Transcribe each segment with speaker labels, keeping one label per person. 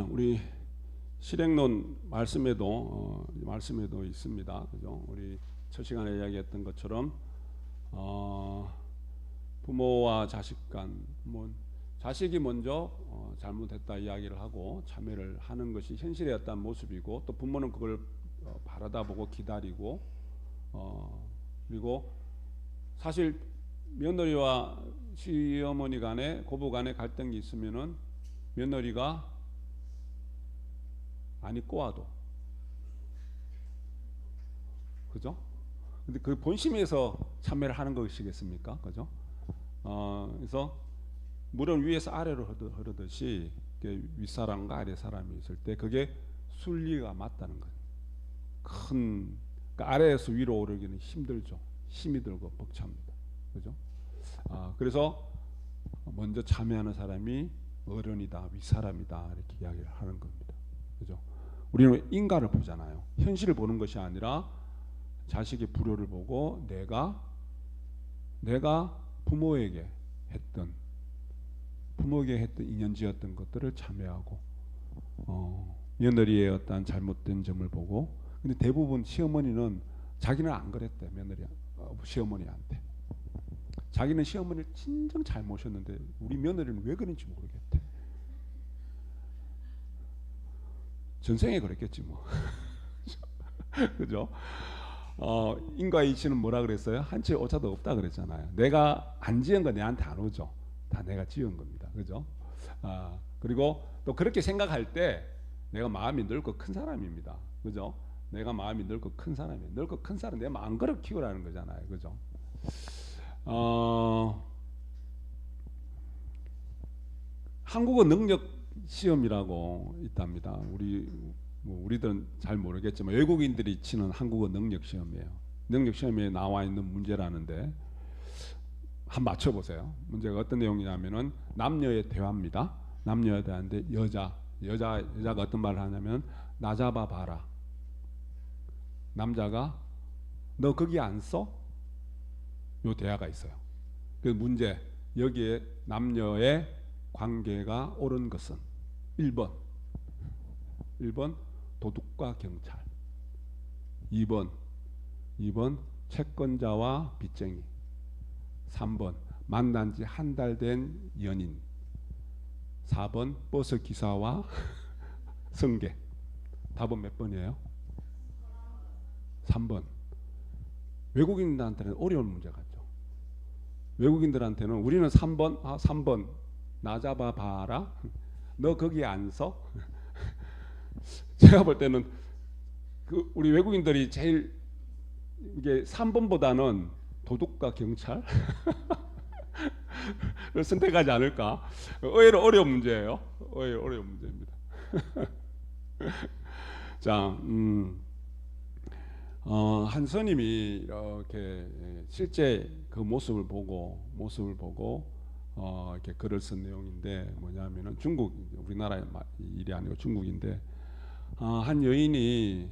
Speaker 1: 우리 실행론 말씀에도 있습니다. 그죠? 우리 첫 시간에 이야기했던 것처럼 부모와 자식 간 자식이 먼저 잘못했다 이야기를 하고 참여를 하는 것이 현실의 어떤 모습이고, 또 부모는 그걸 바라다 보고 기다리고, 그리고 사실 며느리와 시어머니 간에 고부 간에 갈등이 있으면은 며느리가 아니 꼬아도, 그죠? 근데 그 본심에서 참여를 하는 것이겠습니까? 그죠? 그래서 물은 위에서 아래로 흐르듯이 윗사람과 아래사람이 있을 때 그게 순리가 맞다는 거예요. 그러니까 아래에서 위로 오르기는 힘들죠. 힘이 들고 벅찹니다. 그죠? 그래서 먼저 참여하는 사람이 어른이다, 윗사람이다, 이렇게 이야기를 하는 겁니다. 그죠? 우리는 인간을 보잖아요. 현실을 보는 것이 아니라 자식의 불효를 보고 내가 부모에게 했던 인연지었던 것들을 참여하고, 며느리의 어떤 잘못된 점을 보고. 근데 대부분 시어머니는 자기는 안 그랬대. 시어머니한테 자기는 시어머니를 진정 잘 모셨는데 우리 며느리는 왜 그런지 모르겠대. 전생에 그랬겠지 뭐. 그죠? 인과이치는 뭐라 그랬어요? 한치의 오차도 없다 그랬잖아요. 내가 안 지은 거 내한테 안 오죠. 다 내가 지은 겁니다. 그죠? 그리고 또 그렇게 생각할 때 내가 마음이 늙고 큰 사람입니다. 그죠? 내가 마음이 늙고 큰 사람이에요. 늙고 큰 사람 내 마음 그릇 키우라는 거잖아요. 그죠? 한국어 능력 시험이라고 있답니다. 우리들은 잘 모르겠지만 외국인들이 치는 한국어 능력 시험이에요. 능력 시험에 나와 있는 문제라는데 한번 맞춰보세요. 문제가 어떤 내용이냐면은 남녀의 대화입니다. 남녀의 대화인데 여자가 어떤 말을 하냐면 나 잡아봐라. 남자가 너 거기 안 써? 요 대화가 있어요. 그 문제, 여기에 남녀의 관계가 옳은 것은 1번 도둑과 경찰, 2번 채권자와 빚쟁이, 3번 만난 지 한 달 된 연인, 4번 버스 기사와 승객. 답은 몇 번이에요? 3번. 외국인들한테는 어려운 문제 같죠. 외국인들한테는 우리는 3번 나 잡아봐라. 너 거기 안 서? 제가 볼 때는 우리 외국인들이 제일 이게 3번보다는 도둑과 경찰을 선택하지 않을까. 의외로 어려운 문제예요. 어려운 문제입니다. 자, 한 스님이 이렇게 실제 그 모습을 보고 이렇게 글을 쓴 내용인데 뭐냐면은 우리나라의 일이 아니고 중국인데, 한 여인이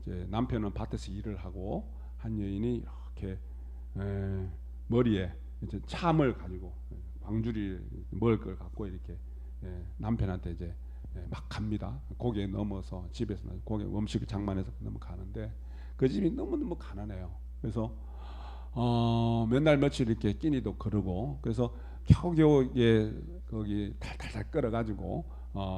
Speaker 1: 이제 남편은 밭에서 일을 하고 한 여인이 이렇게 머리에 이제 참을 가지고 광주리 먹을 걸 갖고 이렇게 남편한테 이제 막 갑니다. 고개 넘어서 집에서 고개 음식을 장만해서 넘어가는데 그 집이 너무너무 가난해요. 그래서 몇 날 며칠 이렇게 끼니도 거르고, 그래서 겨우겨우 거기 달달달 끓여가지고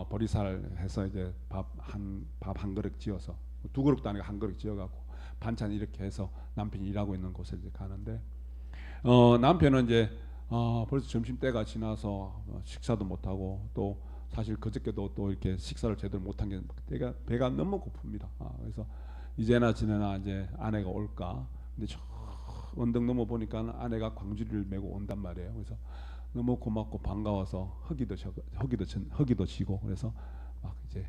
Speaker 1: 보리살 해서 이제 밥 한 그릇 지어서, 두 그릇도 아니고 한 그릇 지어갖고 반찬 이렇게 해서 남편이 일하고 있는 곳에 이제 가는데, 남편은 이제 벌써 점심 때가 지나서 식사도 못 하고, 또 사실 그저께도 또 이렇게 식사를 제대로 못한 게 배가 너무 고픕니다. 그래서 이제나 지내나 이제 아내가 올까. 근데 저 언덕 넘어 보니까 아내가 광주리를 메고 온단 말이에요. 그래서 너무 고맙고 반가워서 허기도 지고, 그래서 막 이제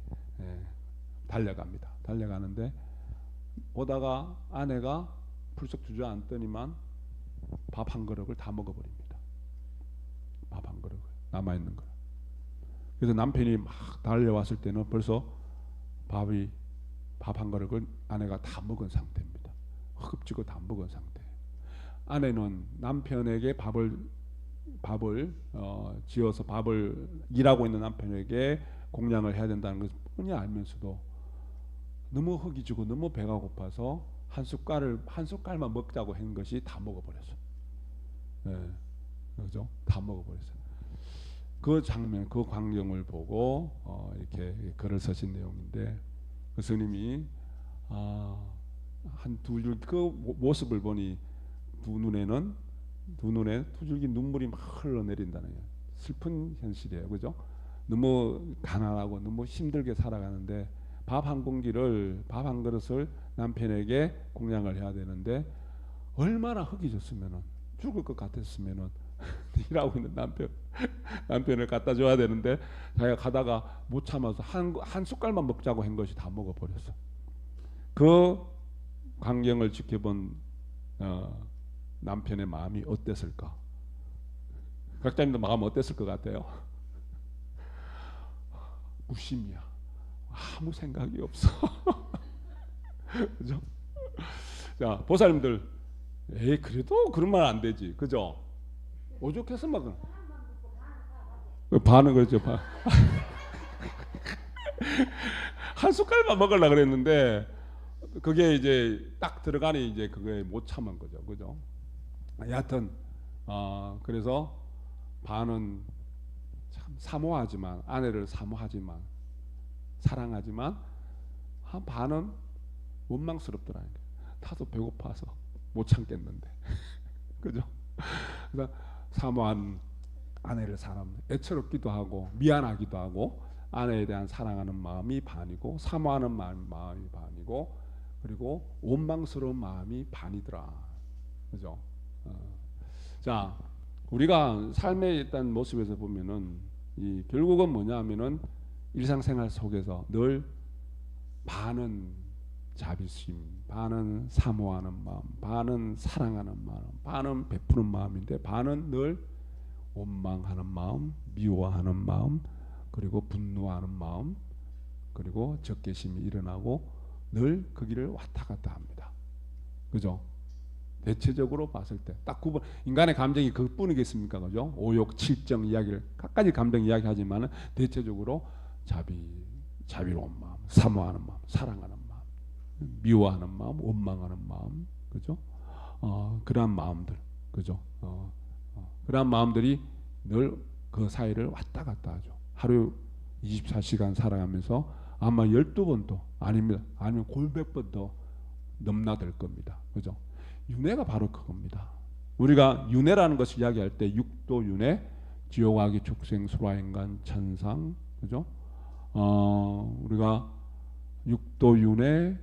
Speaker 1: 달려갑니다. 달려가는데 오다가 아내가 불쑥 주저앉더니만 밥 한 그릇을 다 먹어버립니다. 밥 한 그릇을 남아있는 걸. 그래서 남편이 막 달려왔을 때는 벌써 밥 한 그릇을 아내가 다 먹은 상태입니다. 허겁지겁 다 먹은 상태. 아내는 남편에게 밥을 지어서 일하고 있는 남편에게 공양을 해야 된다는 것을 뻔히 알면서도 너무 허기 지고 너무 배가 고파서 한 숟갈만 먹자고 한 것이 다 먹어버렸어. 예, 그죠? 다 먹어버렸어요. 그 장면, 그 광경을 보고 이렇게 글을 쓰신 내용인데, 그 스님이 한 두 줄 그 모습을 보니 두 눈에 두 줄기 눈물이 막 흘러내린다는 거예요. 슬픈 현실이에요, 그죠? 너무 가난하고 너무 힘들게 살아가는데 밥 한 그릇을 남편에게 공양을 해야 되는데, 얼마나 허기졌으면은, 죽을 것 같았으면은 일하고 있는 남편을 갖다 줘야 되는데 자기가 가다가 못 참아서 한 숟갈만 먹자고 한 것이 다 먹어버렸어. 그 광경을 지켜본 남편의 마음이 어땠을까? 각자님도 마음 어땠을 것 같아요? 무심이야. 아무 생각이 없어. 그죠? 자, 보살님들, 그래도 그런 말 안 되지, 그죠? 오죽해서 막 반은 그렇죠. 한 숟갈만 먹으려고 그랬는데 그게 이제 딱 들어가니 이제 그거에 못 참은 거죠, 그죠? 여하튼 그래서 반은 참 사모하지만, 아내를 사모하지만 사랑하지만, 한 반은 원망스럽더라고요. 나도 배고파서 못 참겠는데. 그죠? 그래서 사모한 아내를 애처롭기도 하고 미안하기도 하고, 아내에 대한 사랑하는 마음이 반이고 사모하는 마음이 반이고, 그리고 원망스러운 마음이 반이더라. 그죠? 자, 우리가 삶에 있던 모습에서 보면은 결국은 뭐냐면은 일상생활 속에서 늘 반은 자비심, 반은 사모하는 마음, 반은 사랑하는 마음, 반은 베푸는 마음인데, 반은 늘 원망하는 마음, 미워하는 마음, 그리고 분노하는 마음, 그리고 적개심이 일어나고 늘 그 길을 왔다 갔다 합니다. 그죠? 대체적으로 봤을 때 딱 구분, 인간의 감정이 그뿐이겠습니까? 그죠? 오욕, 칠정 이야기를 갖가지 감정 이야기하지만은 대체적으로 자비로운 마음, 사모하는 마음, 사랑하는 마음, 미워하는 마음, 원망하는 마음, 그죠? 그러한 마음들, 그죠? 그러한 마음들이 늘 그 사이를 왔다 갔다 하죠. 하루 24시간 살아가면서 아마 12번도 아니면 골백 번도 넘나들 겁니다. 그죠? 윤회가 바로 그겁니다. 우리가 윤회라는 것을 이야기할 때 육도 윤회, 지옥아기 축생 수라인간 천상, 그죠? 우리가 육도 윤회,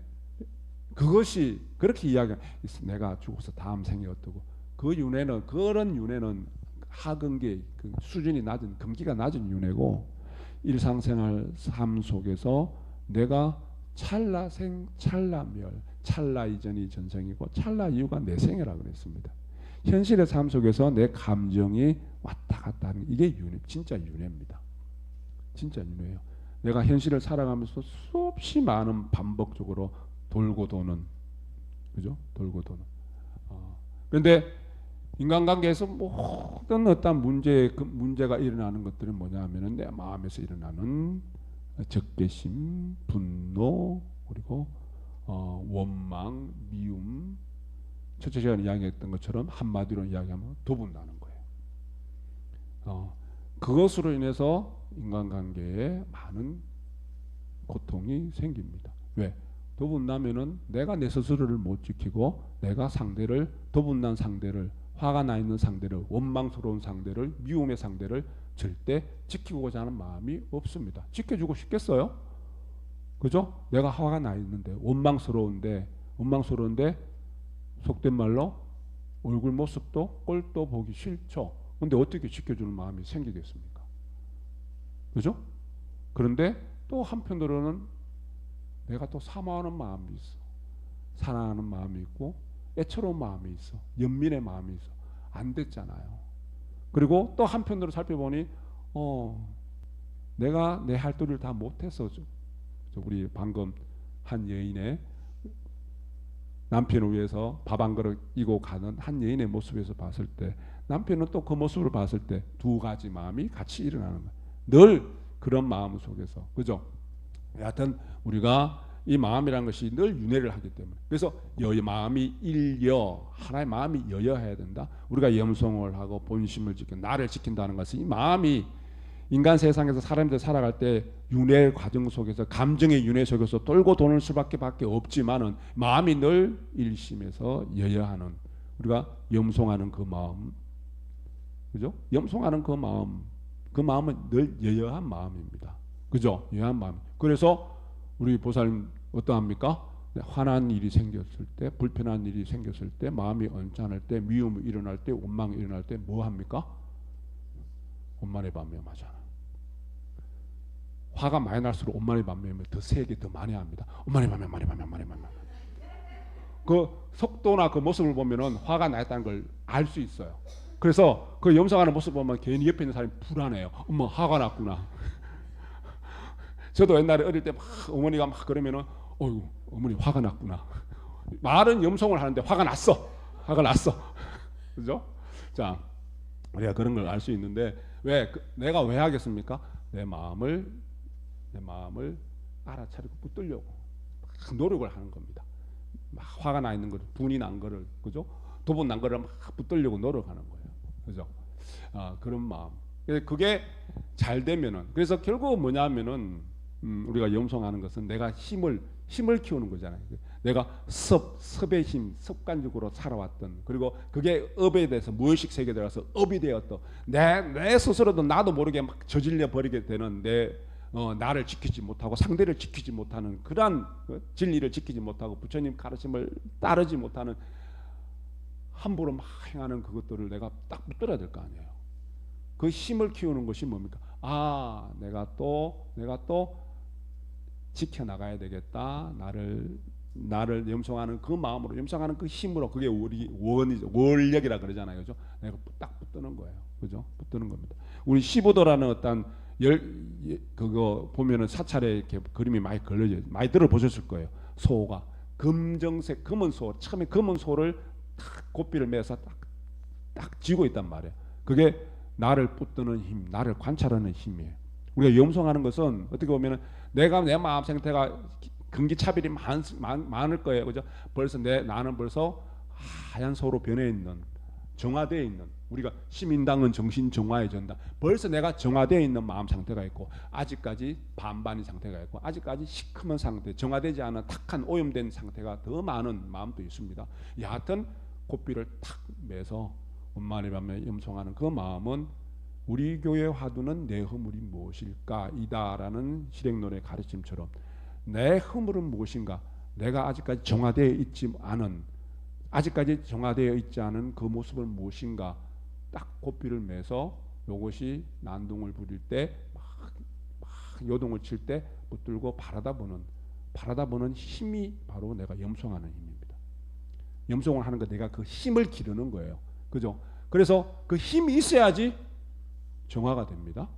Speaker 1: 그것이 그렇게 내가 죽어서 다음 생이 어떠고, 그런 윤회는 하근계, 그 수준이 낮은, 금기가 낮은 윤회고, 일상생활 삶 속에서 내가 찰나생, 찰나멸, 찰나 이전이 전생이고 찰나 이후가 내 생이라고 그랬습니다. 현실의 삶 속에서 내 감정이 왔다 갔다 하는, 이게 윤회, 진짜 윤회입니다. 진짜 윤회예요. 내가 현실을 살아가면서 수없이 많은 반복적으로 돌고 도는, 그죠? 돌고 도는. 그런데 인간관계에서 모든 어떤 문제가 일어나는 것들은 뭐냐 하면은 내 마음에서 일어나는 적개심, 분노, 그리고 원망, 미움, 첫째 시간에 이야기했던 것처럼 한마디로 이야기하면 도분나는 거예요. 그것으로 인해서 인간관계에 많은 고통이 생깁니다. 왜? 도분나면은 내가 내 스스로를 못 지키고, 내가 도분난 상대를, 화가 나 있는 상대를, 원망스러운 상대를, 미움의 상대를 절대 지키고자 하는 마음이 없습니다. 지켜주고 싶겠어요? 그죠? 내가 화가 나 있는데, 원망스러운데 속된 말로 얼굴 모습도 꼴도 보기 싫죠. 근데 어떻게 지켜주는 마음이 생기겠습니까? 그죠? 그런데 또 한편으로는 내가 또 사모하는 마음이 있어, 사랑하는 마음이 있고, 애처로운 마음이 있어, 연민의 마음이 있어. 안 됐잖아요. 그리고 또 한편으로 살펴보니 내가 내 할 도리를 다 못해서, 우리 방금 한 여인의 남편을 위해서 밥 한 그릇 이고 가는 한 여인의 모습에서 봤을 때, 남편은 또 그 모습을 봤을 때 두 가지 마음이 같이 일어나는 거예요. 늘 그런 마음 속에서, 그죠? 여하튼 우리가 이 마음이라는 것이 늘 윤회를 하기 때문에, 그래서 마음이 일여, 하나의 마음이 여여해야 된다. 우리가 염송을 하고 본심을 지켜 나를 지킨다는 것은 이 마음이 인간 세상에서 사람들 살아갈 때 윤회 과정 속에서, 감정의 윤회 속에서 돌고 도는 수밖에 없지만은 마음이 늘 일심에서 여여하는, 우리가 염송하는 그 마음, 그죠? 염송하는 그 마음은 늘 여여한 마음입니다. 그죠? 여여한 마음. 그래서 우리 보살님 어떠합니까? 화난 일이 생겼을 때, 불편한 일이 생겼을 때, 마음이 언짢을 때, 미움이 일어날 때, 원망이 일어날 때 뭐 합니까? 원만의 반면하잖아. 화가 많이 날수록 원만의 반면을 더 세게 더 많이 합니다. 원만의 반면, 만의 반면, 만의 반면. 그 속도나 그 모습을 보면은 화가 났다는 걸 알 수 있어요. 그래서 그 염상하는 모습 보면 괜히 옆에 있는 사람이 불안해요. 엄마 화가 났구나. 저도 옛날에 어릴 때 막 어머니가 막 그러면은 어휴 어머니 화가 났구나. 말은 염송을 하는데 화가 났어. 그죠? 자, 우리가 그런 걸 알 수 있는데 내가 왜 하겠습니까? 내 마음을 알아차리고 붙들려고 막 노력을 하는 겁니다. 막 화가 나 있는 거를, 분이 난 거를, 그죠? 도분 난 거를 막 붙들려고 노력하는 거예요. 그죠? 그런 마음. 그게 잘 되면은, 그래서 결국은 뭐냐면은 우리가 염송하는 것은 내가 힘을 키우는 거잖아요. 내가 섭의 힘, 습관적으로 살아왔던, 그리고 그게 업에 대해서 무의식 세계에 들어가서 업이 되었던, 내 스스로도 나도 모르게 막 저질려 버리게 되는 나를 지키지 못하고 상대를 지키지 못하는 그러한 진리를 지키지 못하고 부처님 가르침을 따르지 못하는 함부로 막 행하는 그것들을 내가 딱 붙들어야 될 거 아니에요. 그 힘을 키우는 것이 뭡니까? 내가 또 지켜나가야 되겠다. 나를 염송하는 그 마음으로, 염송하는 그 힘으로, 그게 원력이라 그러잖아요. 그죠? 내가 딱 붙드는 거예요. 그죠? 붙드는 겁니다. 우리 시보도라는 어떤 그거 보면은 사찰에 이렇게 그림이 많이 걸려져, 많이 들어보셨을 거예요. 소가 검정색 검은 소, 처음에 검은 소를 딱 고삐를 매서 딱 쥐고 있단 말이에요. 그게 나를 붙드는 힘, 나를 관찰하는 힘이에요. 우리가 염송하는 것은 어떻게 보면은 내 마음 상태가 근기차별이 많을 거예요. 그죠? 벌써 나는 벌써 하얀 소로 변해 있는, 정화되어 있는, 우리가 시민당은 정신 정화의 전다. 벌써 내가 정화되어 있는 마음 상태가 있고, 아직까지 반반인 상태가 있고, 아직까지 시커먼 상태, 정화되지 않은 탁한 오염된 상태가 더 많은 마음도 있습니다. 여하튼 고삐를 탁 매서 원만히 밤에 염송하는 그 마음은 우리 교회 화두는 내 허물이 무엇일까 이다라는 실행론의 가르침처럼, 내 허물은 무엇인가, 내가 아직까지 정화되어 있지 않은, 그 모습은 무엇인가, 딱 고삐를 매서 요것이 난동을 부릴 때, 막 요동을 칠 때 붙들고 바라다보는 힘이 바로 내가 염송하는 힘입니다. 염송을 하는 거, 내가 그 힘을 기르는 거예요. 그죠? 그래서 그 힘이 있어야지 정화가 됩니다.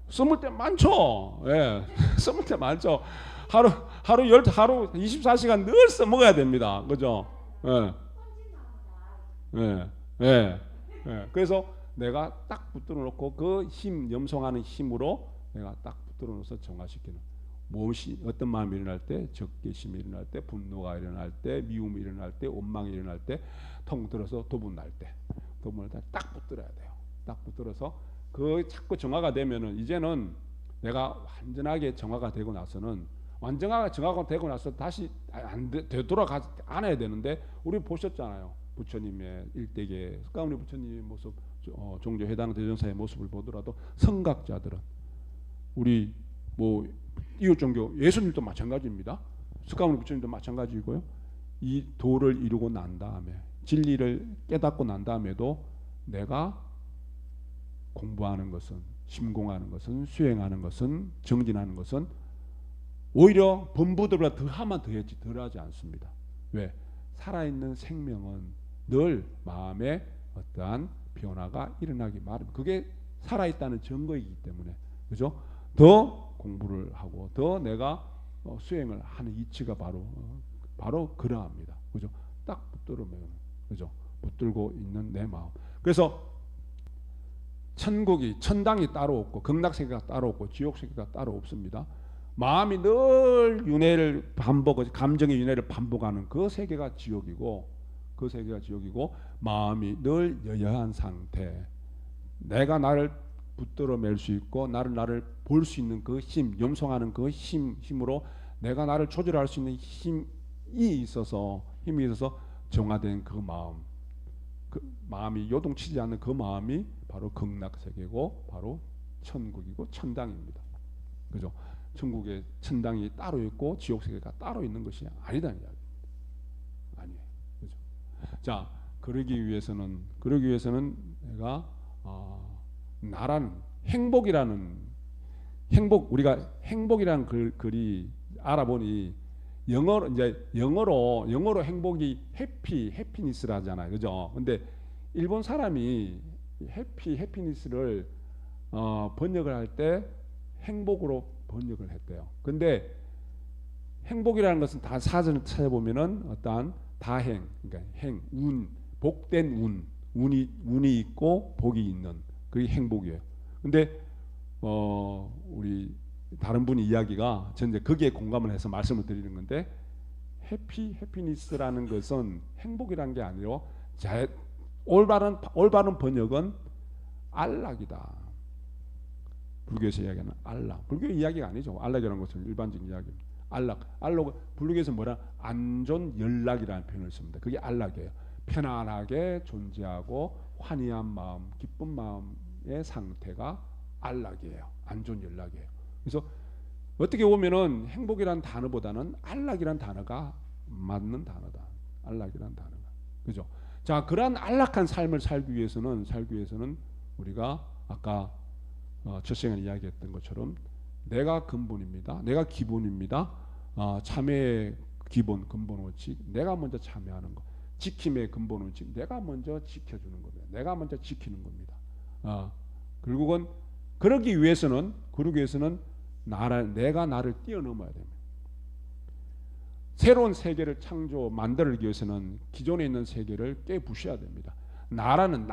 Speaker 1: 써물 때 많죠. 예, 써물 때 많죠. 하루 24시간 늘 써먹어야 됩니다. 그죠? 예, 예, 예, 예. 그래서 내가 딱 붙들어 놓고 그 힘, 염송하는 힘으로 내가 딱 붙들어 놓아서 정화시키는, 무엇이 어떤 마음이 일어날 때, 적개심이 일어날 때, 분노가 일어날 때, 미움이 일어날 때, 원망이 일어날 때, 통들어서 도분날 때, 딱 붙들어야 돼요. 딱 붙들어서 그 자꾸 정화가 되면은, 이제는 내가 완전하게 정화가 되고 나서는, 다시 되돌아가 안 해야 되는데, 우리 보셨잖아요. 부처님의 일대계 석가모니 부처님의 모습, 종교 해당 대전사의 모습을 보더라도 성각자들은, 우리 뭐 이웃 종교 예수님도 마찬가지입니다. 석가모니 부처님도 마찬가지고요. 이 도를 이루고 난 다음에, 진리를 깨닫고 난 다음에도 내가 공부하는 것은, 심공하는 것은, 수행하는 것은, 정진하는 것은 오히려 범부들보다 더하면 더했지 덜하지 않습니다. 왜? 살아있는 생명은 늘 마음에 어떠한 변화가 일어나기 마련. 그게 살아있다는 증거이기 때문에, 그죠? 더 공부를 하고 더 내가 수행을 하는 이치가 바로 그러합니다. 그죠? 딱 붙들면, 그죠? 붙들고 있는 내 마음. 그래서 천당이 따로 없고 극락세계가 따로 없고 지옥세계가 따로 없습니다. 마음이 늘 윤회를 감정의 윤회를 반복하는 그 세계가 지옥이고 마음이 늘 여여한 상태. 내가 나를 붙들어 맬 수 있고 나를 볼 수 있는 그 힘, 염송하는 그 힘으로 내가 나를 조절할 수 있는 힘이 있어서 정화된 그 마음이 요동치지 않는 그 마음이 바로 극락세계고 바로 천국이고 천당입니다. 그죠? 천국에 천당이 따로 있고 지옥세계가 따로 있는 것이 아니다는 이야기입니다. 아니에요. 그죠? 자, 그러기 위해서는 내가 나라는 우리가 행복이라는 글이 알아보니 영어로 행복이 해피니스라 하잖아요. 그죠? 근데 일본 사람이 해피니스를 번역을 할 때 행복으로 번역을 했대요. 근데 행복이라는 것은 다 사전을 찾아보면은 어떠한 다행, 그러니까 복된 운이 있고 복이 있는 그게 행복이에요. 근데 우리 다른 분이 이야기가 저는 거기에 공감을 해서 말씀을 드리는 건데 해피니스라는 것은 행복이라는 게 아니라 올바른 번역은 안락이다. 불교에서 이야기하는 안락. 불교의 이야기가 아니죠. 안락이라는 것은 일반적인 이야기입니다. 안락. 불교에서 안존연락이라는 표현을 씁니다. 그게 안락이에요. 편안하게 존재하고 환희한 마음, 기쁜 마음의 상태가 안락이에요. 안존연락이에요. 그래서 어떻게 보면은 행복이란 단어보다는 안락이란 단어가 맞는 단어다. 안락이란 단어가. 그죠? 자, 그러한 안락한 삶을 살기 위해서는 우리가 아까 첫 시간에 이야기했던 것처럼 내가 근본입니다. 내가 기본입니다. 참회의 근본 원칙, 내가 먼저 참회하는 것. 지킴의 근본 원칙, 내가 먼저 지켜주는 겁니다. 내가 먼저 지키는 겁니다. 결국은 그러기 위해서는 내가 나를 뛰어넘어야 됩니다. 새로운 세계를 만들기 위해서는 기존에 있는 세계를 깨부셔야 됩니다. 나라는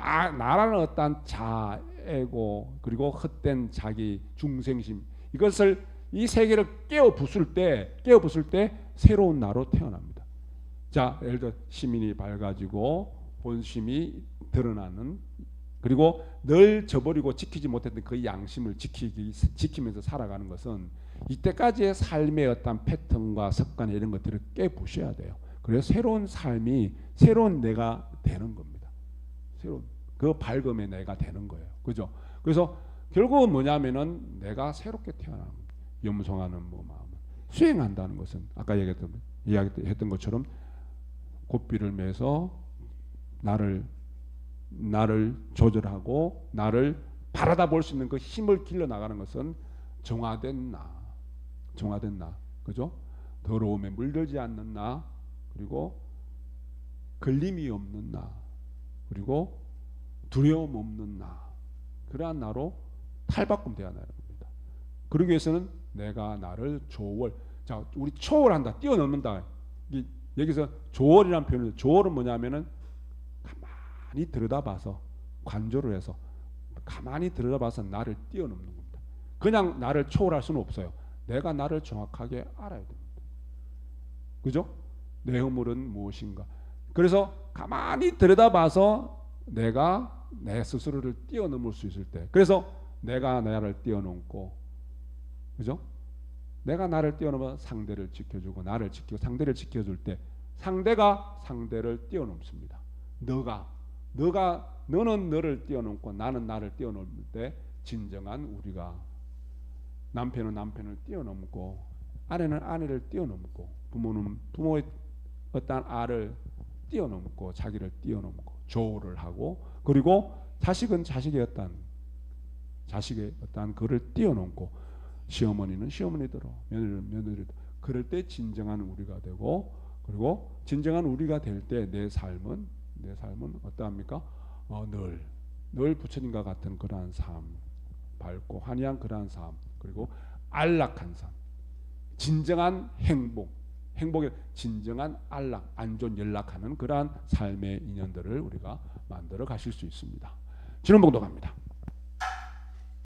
Speaker 1: 어떠한 자애고 그리고 헛된 자기 중생심, 이 세계를 깨어 부술 때 새로운 나로 태어납니다. 자, 예를 들어 시민이 밝아지고 본심이 드러나는, 그리고 늘 저버리고 지키지 못했던 그 양심을 지키면서 살아가는 것은 이때까지의 삶의 어떤 패턴과 습관 이런 것들을 깨부셔야 돼요. 그래서 새로운 삶이 새로운 내가 되는 겁니다. 새로운 그 밝음의 내가 되는 거예요. 그죠? 그래서 결국은 뭐냐면은 내가 새롭게 태어나는 겁니다. 염송하는 마음을 수행한다는 것은 아까 이야기했던 것처럼 고삐를 매서 나를 조절하고 나를 바라다 볼 수 있는 그 힘을 길러 나가는 것은 정화된 나, 그죠? 더러움에 물들지 않는 나, 그리고 걸림이 없는 나, 그리고 두려움 없는 나, 그러한 나로 탈바꿈되어야 하는 겁니다. 그러기 위해서는 내가 나를 자, 우리 초월한다, 뛰어넘는다. 여기서 조월이라는 표현을, 조월은 뭐냐면은 가만히 들여다봐서 관조를 해서 가만히 들여다봐서 나를 뛰어넘는 겁니다. 그냥 나를 초월할 수는 없어요. 내가 나를 정확하게 알아야 됩니다. 그죠? 내 허물은 무엇인가. 그래서 가만히 들여다봐서 내가 내 스스로를 뛰어넘을 수 있을 때, 그래서 내가 나를 뛰어넘고, 그죠? 내가 나를 뛰어넘어 상대를 지켜주고 나를 지키고 상대를 지켜줄 때 상대가 상대를 뛰어넘습니다. 너는 너를 뛰어넘고 나는 나를 뛰어넘을 때 진정한 우리가, 남편은 남편을 뛰어넘고 아내는 아내를 뛰어넘고 부모는 부모의 어떤 알을 뛰어넘고 자기를 뛰어넘고 조언을 하고, 그리고 자식은 자식의 어떤 그를 뛰어넘고, 시어머니는 시어머니대로, 며느리는 며느리대로, 그럴 때 진정한 우리가 되고, 그리고 진정한 우리가 될 때 내 삶은 어떠합니까? 늘 부처님과 같은 그러한 삶, 밝고 환희한 그러한 삶, 그리고 안락한 삶, 진정한 행복의 진정한 안락, 안존, 연락하는 그러한 삶의 인연들을 우리가 만들어 가실 수 있습니다. 진원봉도 갑니다.